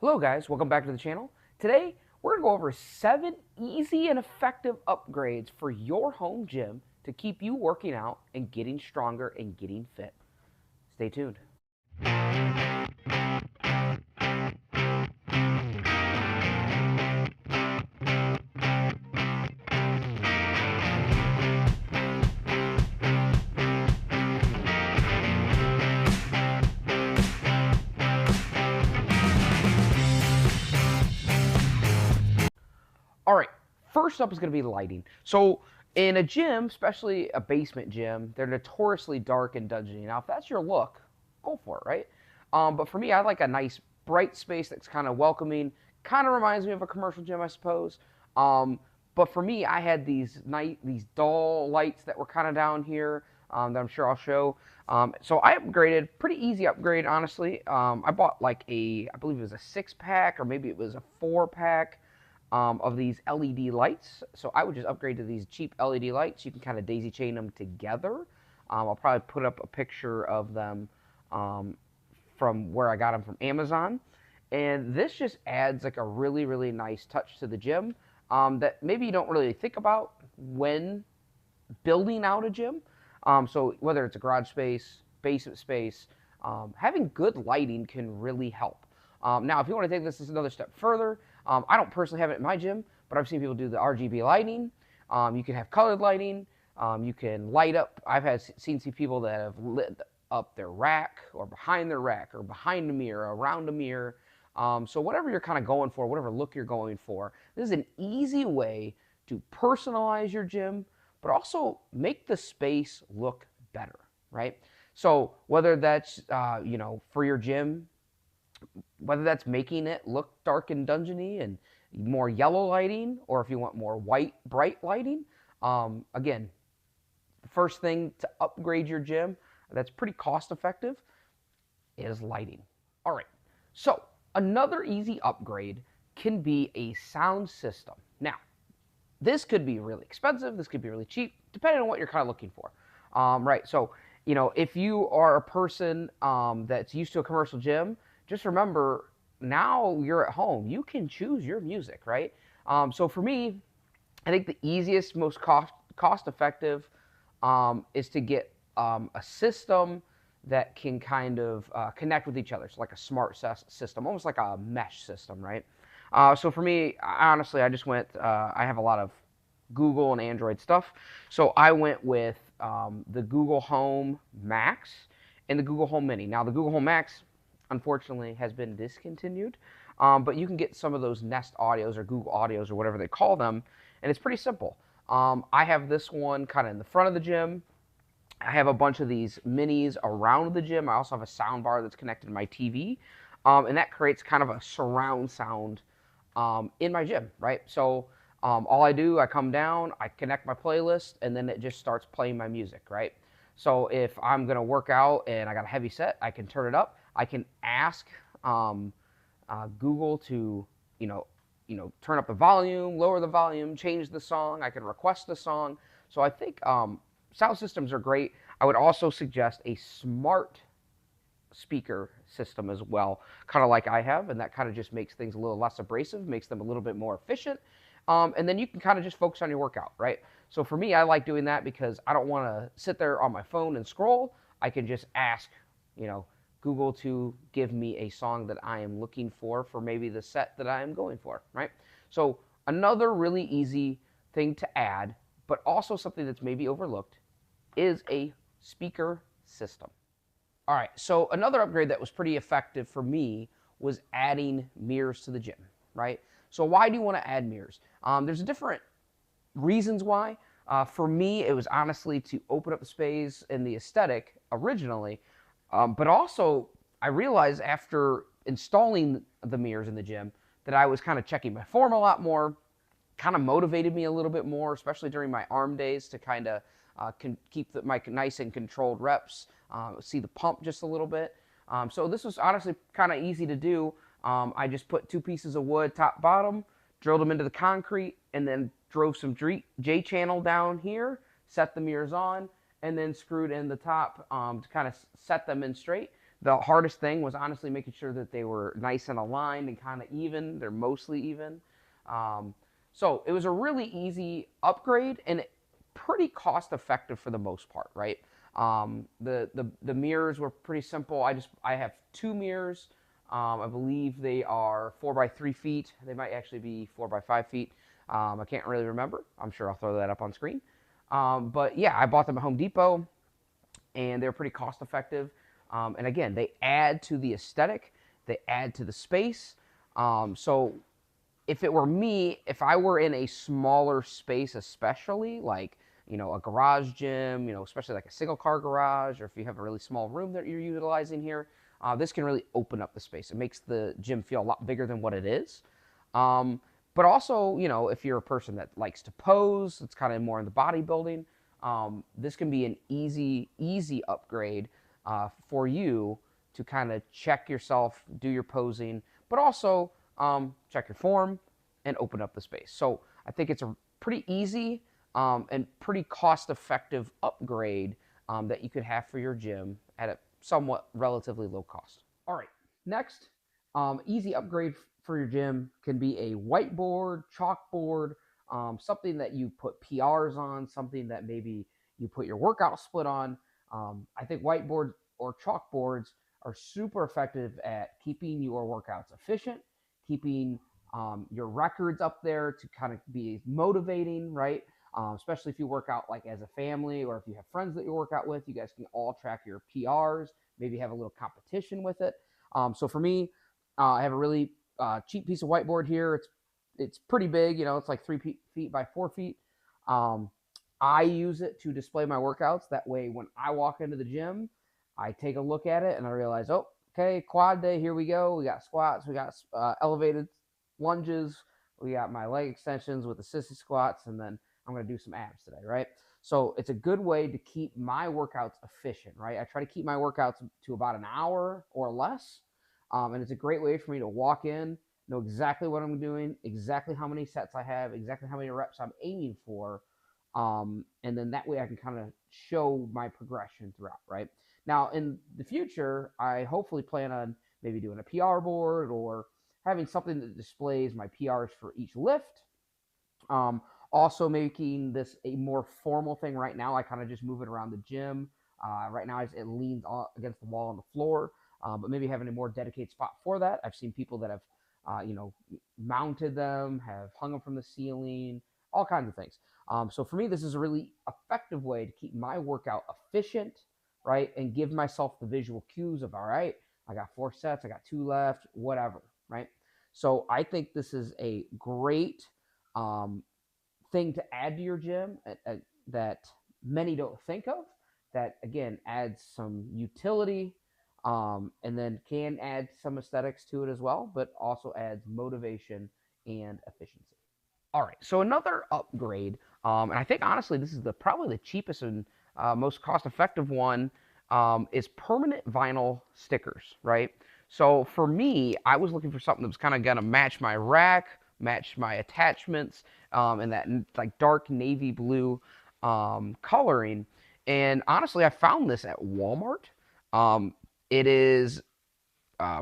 Hello guys, welcome back to the channel. Today, we're going to go over 7 easy and effective upgrades for your home gym to keep you working out and getting stronger and getting fit. Stay tuned. All right, first up is going to be lighting. So, in a gym, especially a basement gym, they're notoriously dark and dungeony. Now, if that's your look, go for it, right? But for me, I like a nice bright space that's kind of welcoming. Kind of reminds me of a commercial gym, I suppose. But for me, I had these dull lights that were kind of down here that I'm sure I'll show. So I upgraded, pretty easy upgrade, honestly. I bought like I believe it was a 6-pack or maybe it was a 4-pack of these LED lights. So I would just upgrade to these cheap LED lights. You can kind of daisy chain them together. I'll probably put up a picture of them from where I got them from Amazon. And this just adds like a really, really nice touch to the gym that maybe you don't really think about when building out a gym. So whether it's a garage space, basement space, having good lighting can really help. Now, if you want to take this another step further, I don't personally have it in my gym, but I've seen people do the RGB lighting. You can have colored lighting. You can light up. Seen people that have lit up their rack or behind their rack or behind a mirror, around a mirror. So whatever you're kind of going for, whatever look you're going for, this is an easy way to personalize your gym, but also make the space look better, right? So whether that's, for your gym, whether that's making it look dark and dungeony and more yellow lighting, or if you want more white, bright lighting. Again, the first thing to upgrade your gym that's pretty cost effective is lighting. All right, so another easy upgrade can be a sound system. Now, this could be really expensive, this could be really cheap, depending on what you're kind of looking for. Right, so, if you are a person that's used to a commercial gym, just remember, now you're at home. You can choose your music, right? So for me, I think the easiest, most cost effective is to get a system that can kind of connect with each other. So like a smart system, almost like a mesh system, right? So for me, honestly, I just went, I have a lot of Google and Android stuff. So I went with the Google Home Max and the Google Home Mini. Now the Google Home Max, unfortunately, has been discontinued. But you can get some of those Nest Audios or Google Audios or whatever they call them, and it's pretty simple. I have this one kind of in the front of the gym. I have a bunch of these minis around the gym. I also have a sound bar that's connected to my TV, and that creates kind of a surround sound in my gym, right? So all I do, I come down, I connect my playlist, and then it just starts playing my music, right? So if I'm going to work out and I got a heavy set, I can turn it up. I can ask Google to, turn up the volume, lower the volume, change the song. I can request the song. So I think sound systems are great. I would also suggest a smart speaker system as well, kind of like I have, and that kind of just makes things a little less abrasive, makes them a little bit more efficient. And then you can kind of just focus on your workout, right? So for me, I like doing that because I don't want to sit there on my phone and scroll. I can just ask, Google to give me a song that I am looking for maybe the set that I am going for, right? So another really easy thing to add, but also something that's maybe overlooked, is a speaker system. All right, so another upgrade that was pretty effective for me was adding mirrors to the gym, right? So why do you want to add mirrors? There's different reasons why. For me, it was honestly to open up the space and the aesthetic originally. But also, I realized after installing the mirrors in the gym that I was kind of checking my form a lot more, kind of motivated me a little bit more, especially during my arm days to kind of keep my nice and controlled reps, see the pump just a little bit. So this was honestly kind of easy to do. I just put 2 pieces of wood, top, bottom, drilled them into the concrete, and then drove some J-channel down here, set the mirrors on, and then screwed in the top to kind of set them in straight. The hardest thing was honestly making sure that they were nice and aligned and kind of even. They're mostly even. Um, so it was a really easy upgrade and pretty cost effective for the most part, right? The mirrors were pretty simple. I have two mirrors. I believe they are 4 by 3 feet. They might actually be 4 by 5 feet. I can't really remember. I'm sure I'll throw that up on screen. But yeah, I bought them at Home Depot, and they're pretty cost effective. And again, they add to the aesthetic, they add to the space. So if it were me, if I were in a smaller space, especially like, a garage gym, especially like a single car garage, or if you have a really small room that you're utilizing here, this can really open up the space. It makes the gym feel a lot bigger than what it is. But also, if you're a person that likes to pose, it's kind of more in the bodybuilding, this can be an easy upgrade for you to kind of check yourself, do your posing, but also check your form and open up the space. So I think it's a pretty easy and pretty cost-effective upgrade that you could have for your gym at a somewhat relatively low cost. All right, next, easy upgrade for your gym can be a whiteboard, chalkboard, something that you put PRs on, something that maybe you put your workout split on. I think whiteboards or chalkboards are super effective at keeping your workouts efficient, keeping your records up there to kind of be motivating, right? Especially if you work out like as a family, or if you have friends that you work out with, you guys can all track your PRs, maybe have a little competition with it. So for me, I have a really cheap piece of whiteboard here. It's pretty big, it's like 3 feet by 4 feet. Um, I use it to display my workouts. That way, when I walk into the gym, I take a look at it and I realize, oh, okay, quad day, here we go. We got squats, we got elevated lunges, we got my leg extensions with assisted squats, and then I'm going to do some abs today, right? So it's a good way to keep my workouts efficient, right? I try to keep my workouts to about an hour or less. And it's a great way for me to walk in, know exactly what I'm doing, exactly how many sets I have, exactly how many reps I'm aiming for. And then that way I can kind of show my progression throughout, right? Now, in the future, I hopefully plan on maybe doing a PR board or having something that displays my PRs for each lift. Also making this a more formal thing right now. I kind of just move it around the gym. Right now, it leans against the wall on the floor, but maybe having a more dedicated spot for that. I've seen people that have, mounted them, have hung them from the ceiling, all kinds of things. So for me, this is a really effective way to keep my workout efficient, right? And give myself the visual cues of, all right, I got 4 sets, I got 2 left, whatever, right? So I think this is a great thing to add to your gym that many don't think of, that again adds some utility, and then can add some aesthetics to it as well, but also adds motivation and efficiency. All right, so another upgrade, and I think honestly this is probably the cheapest and most cost-effective one, is permanent vinyl stickers, right? So for me, I was looking for something that was kind of gonna match my rack, match my attachments, and that like dark navy blue coloring. And honestly, I found this at Walmart. It is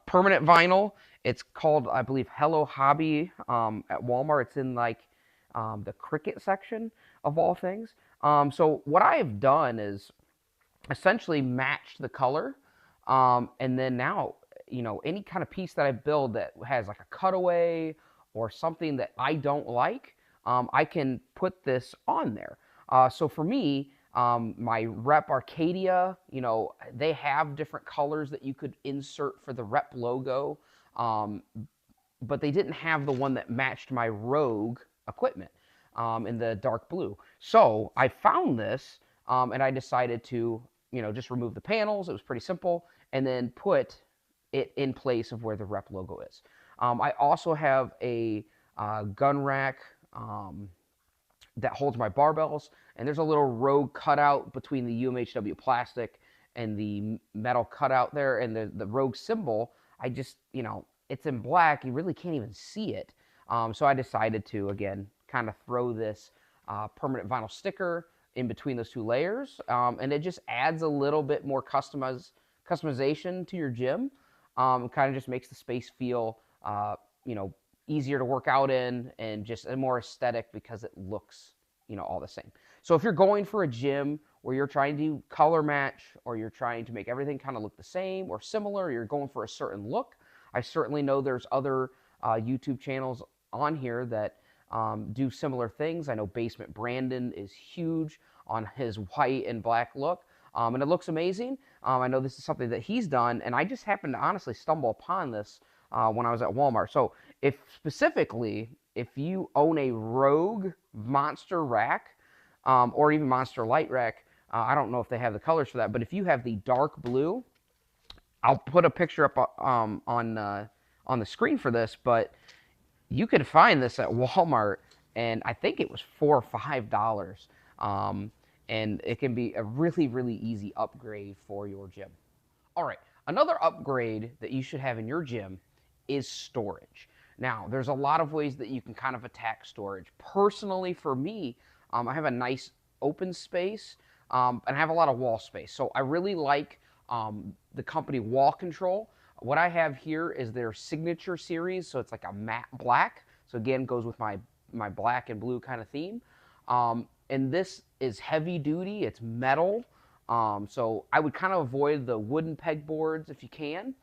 permanent vinyl. It's called, I believe, Hello Hobby at Walmart. It's in like the Cricut section of all things. So what I have done is essentially matched the color, and then now, any kind of piece that I build that has like a cutaway or something that I don't like, I can put this on there. So for me, my Rep Arcadia, they have different colors that you could insert for the Rep logo, but they didn't have the one that matched my Rogue equipment in the dark blue. So I found this, and I decided to, just remove the panels. It was pretty simple, and then put it in place of where the Rep logo is. I also have a gun rack that holds my barbells, and there's a little Rogue cutout between the UMHW plastic and the metal cutout there, and the Rogue symbol. I just, it's in black. You really can't even see it. So I decided to, again, kind of throw this permanent vinyl sticker in between those two layers, and it just adds a little bit more customization to your gym. Kind of just makes the space feel, you know, easier to work out in and just more aesthetic because it looks, all the same. So if you're going for a gym where you're trying to color match or you're trying to make everything kind of look the same or similar, you're going for a certain look, I certainly know there's other YouTube channels on here that do similar things. I know Basement Brandon is huge on his white and black look, and it looks amazing. I know this is something that he's done, and I just happened to honestly stumble upon this when I was at Walmart. So if specifically, if you own a Rogue Monster rack, or even Monster Light rack, I don't know if they have the colors for that, but if you have the dark blue, I'll put a picture up on the screen for this, but you could find this at Walmart, and I think it was $4 or $5. And it can be a really, really easy upgrade for your gym. All right, another upgrade that you should have in your gym is storage. Now, there's a lot of ways that you can kind of attack storage. Personally, for me, I have a nice open space, and I have a lot of wall space. So I really like the company Wall Control. What I have here is their signature series, so it's like a matte black. So again, goes with my black and blue kind of theme. And this is heavy duty, it's metal. So I would kind of avoid the wooden pegboards if you can.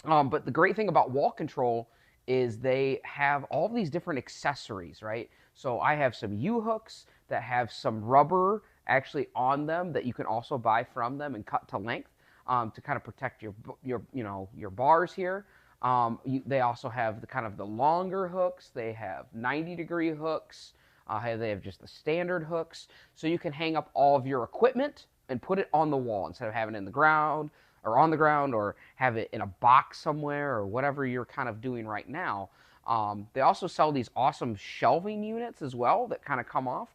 But the great thing about Wall Control is they have all these different accessories, right? So I have some U-hooks that have some rubber actually on them that you can also buy from them and cut to length to kind of protect your bars here. They also have the kind of the longer hooks. They have 90-degree hooks. They have just the standard hooks. So you can hang up all of your equipment and put it on the wall instead of having it in the ground or on the ground or have it in a box somewhere or whatever you're kind of doing right now. They also sell these awesome shelving units as well that kind of come off.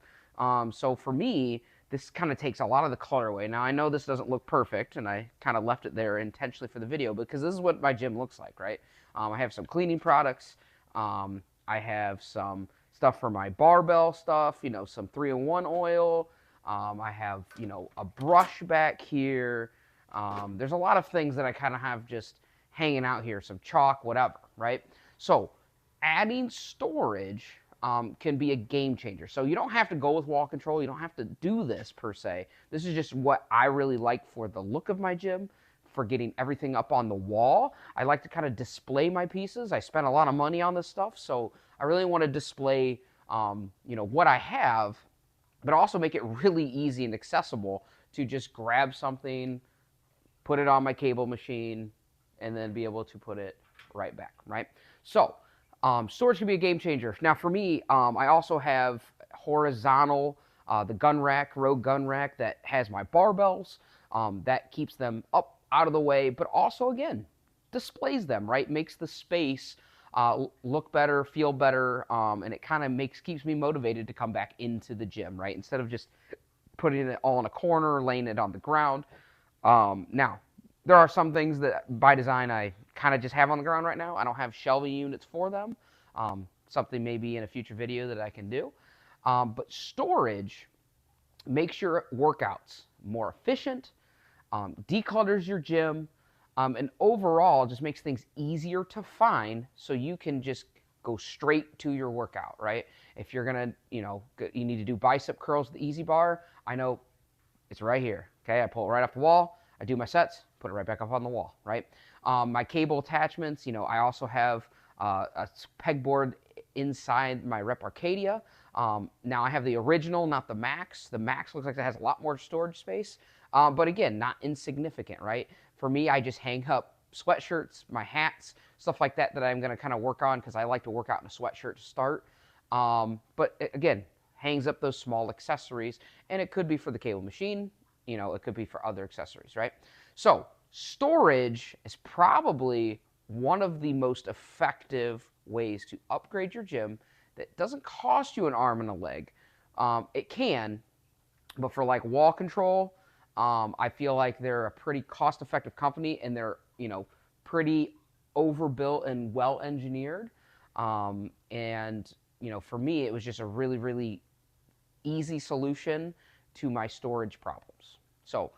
So for me, this kind of takes a lot of the clutter away. Now, I know this doesn't look perfect, and I kind of left it there intentionally for the video because this is what my gym looks like, right? I have some cleaning products. I have some stuff for my barbell stuff, some 3-in-1 oil. I have, a brush back here. There's a lot of things that I kind of have just hanging out here, some chalk, whatever, right? So adding storage can be a game changer. So you don't have to go with Wall Control. You don't have to do this per se. This is just what I really like for the look of my gym, for getting everything up on the wall. I like to kind of display my pieces. I spent a lot of money on this stuff, so I really want to display, what I have, but also make it really easy and accessible to just grab something, put it on my cable machine, and then be able to put it right back, right? So storage can be a game changer. Now for me, I also have horizontal, the gun rack, Rogue gun rack that has my barbells. That keeps them up out of the way, but also, again, displays them, right? Makes the space look better, feel better, and it kind of keeps me motivated to come back into the gym, right? Instead of just putting it all in a corner, laying it on the ground. Now, there are some things that by design I kind of just have on the ground right now. I don't have shelving units for them. Something maybe in a future video that I can do. But storage makes your workouts more efficient, declutters your gym, and overall just makes things easier to find so you can just go straight to your workout, right? If you're going to, you need to do bicep curls with the Easy Bar, I know it's right here, okay? I pull it right off the wall, I do my sets, put it right back up on the wall, right? My cable attachments, I also have a pegboard inside my Rep Arcadia. Now I have the original, not the Max. The Max looks like it has a lot more storage space, but again, not insignificant, right? For me, I just hang up sweatshirts, my hats, stuff like that I'm going to kind of work on because I like to work out in a sweatshirt to start. But again, hangs up those small accessories, and it could be for the cable machine, it could be for other accessories, right? So storage is probably one of the most effective ways to upgrade your gym that doesn't cost you an arm and a leg. It can, but for like Wall Control, I feel like they're a pretty cost-effective company, and they're, pretty overbuilt and well-engineered. And, for me, it was just a really, really easy solution to my storage problems. So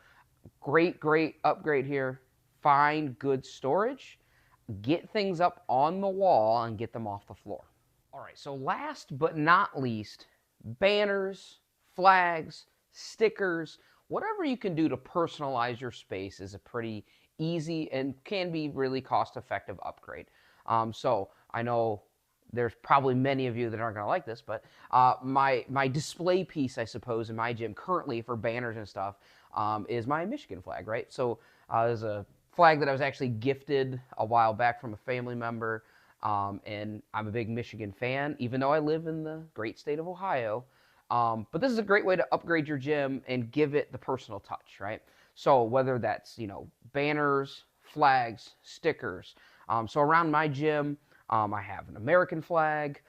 great upgrade here. find good storage, get things up on the wall, and get them off the floor. All right, so last but not least, banners, flags, stickers, whatever you can do to personalize your space is a pretty easy and can be really cost-effective upgrade. So I know there's probably many of you that aren't going to like this, but my display piece, I suppose, in my gym currently for banners and stuff is my Michigan flag, right? So there's a flag that I was actually gifted a while back from a family member. And I'm a big Michigan fan, even though I live in the great state of Ohio. But this is a great way to upgrade your gym and give it the personal touch, right? So whether that's, banners, flags, stickers. So around my gym, I have an American flag.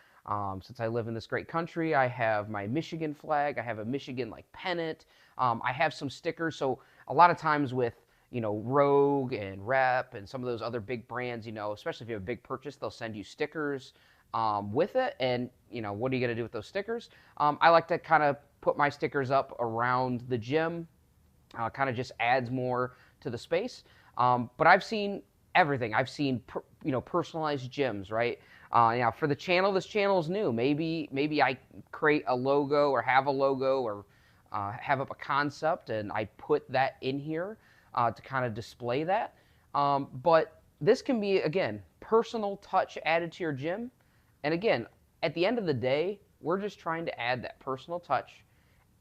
Since I live in this great country, I have my Michigan flag. I have a Michigan pennant. I have some stickers. So a lot of times with Rogue and Rep and some of those other big brands, especially if you have a big purchase, they'll send you stickers with it. And, what are you going to do with those stickers? I like to kind of put my stickers up around the gym. Kind of just adds more to the space. But I've seen everything. I've seen, personalized gyms, right? For the channel, this channel is new. Maybe I create a logo or have a logo or have up a concept and I put that in here. To kind of display that. But this can be, again, personal touch added to your gym. And again, at the end of the day, we're just trying to add that personal touch,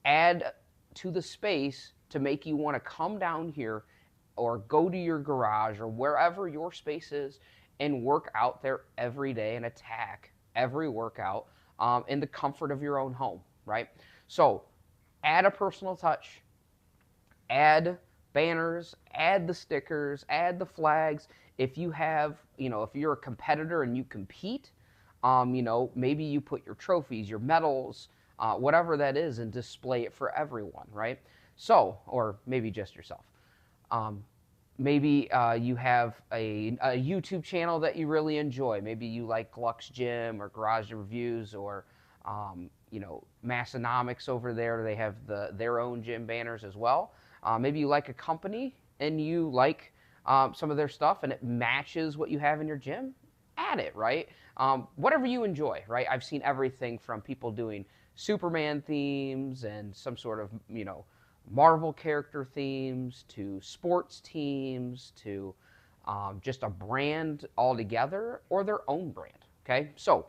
add to the space to make you want to come down here or go to your garage or wherever your space is and work out there every day and attack every workout in the comfort of your own home, right? So add a personal touch, add banners, add the stickers, add the flags. If you have, if you're a competitor and you compete, maybe you put your trophies, your medals, whatever that is, and display it for everyone, right? So, or maybe just yourself. Maybe you have a YouTube channel that you really enjoy. Maybe you like Gluck's Gym or Garage Reviews or, Massonomics over there. They have their own gym banners as well. Maybe you like a company and you like some of their stuff and it matches what you have in your gym, add it, right? Whatever you enjoy, right? I've seen everything from people doing Superman themes and some sort of, Marvel character themes to sports teams to just a brand altogether or their own brand, okay? So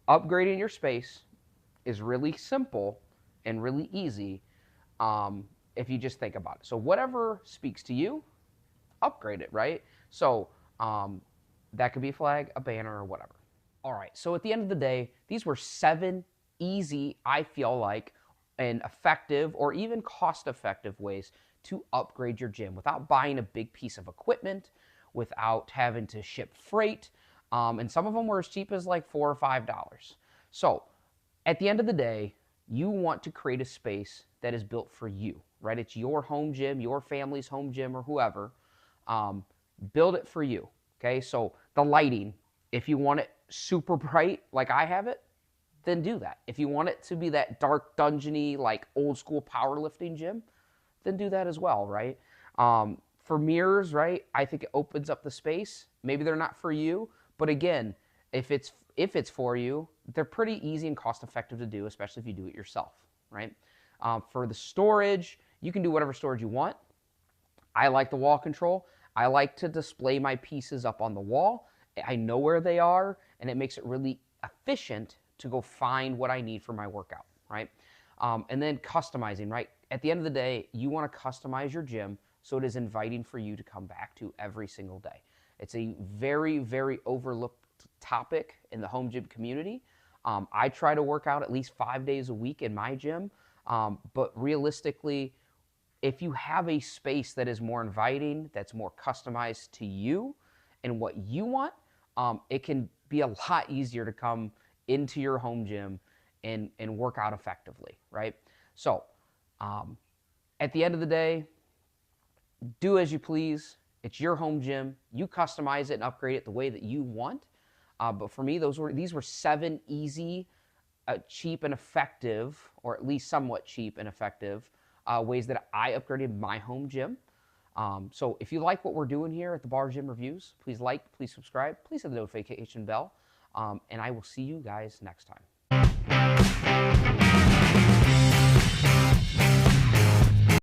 upgrading your space is really simple and really easy. If you just think about it. So whatever speaks to you, upgrade it, right? So that could be a flag, a banner, or whatever. All right, so at the end of the day, these were 7 easy, I feel like, and effective or even cost-effective ways to upgrade your gym without buying a big piece of equipment, without having to ship freight, and some of them were as cheap as like $4 or $5. So at the end of the day, you want to create a space that is built for you, right? It's your home gym, your family's home gym, or whoever. Build it for you, okay? So the lighting, if you want it super bright like I have it, then do that. If you want it to be that dark, dungeony, like old school powerlifting gym, then do that as well, right? For mirrors, right, I think it opens up the space. Maybe they're not for you, but again, if it's for you, they're pretty easy and cost-effective to do, especially if you do it yourself, right? For the storage, you can do whatever storage you want. I like the wall control. I like to display my pieces up on the wall. I know where they are, and it makes it really efficient to go find what I need for my workout, right? And then customizing, right? At the end of the day, you want to customize your gym so it is inviting for you to come back to every single day. It's a very, very overlooked topic in the home gym community. I try to work out at least 5 days a week in my gym, but realistically, if you have a space that is more inviting, that's more customized to you and what you want, it can be a lot easier to come into your home gym and work out effectively, right? So at the end of the day, do as you please. It's your home gym. You customize it and upgrade it the way that you want. But for me, these were 7 easy, cheap and effective, or at least somewhat cheap and effective ways that I upgraded my home gym. So if you like what we're doing here at the Bar Gym Reviews, please like, please subscribe, please hit the notification bell, and I will see you guys next time.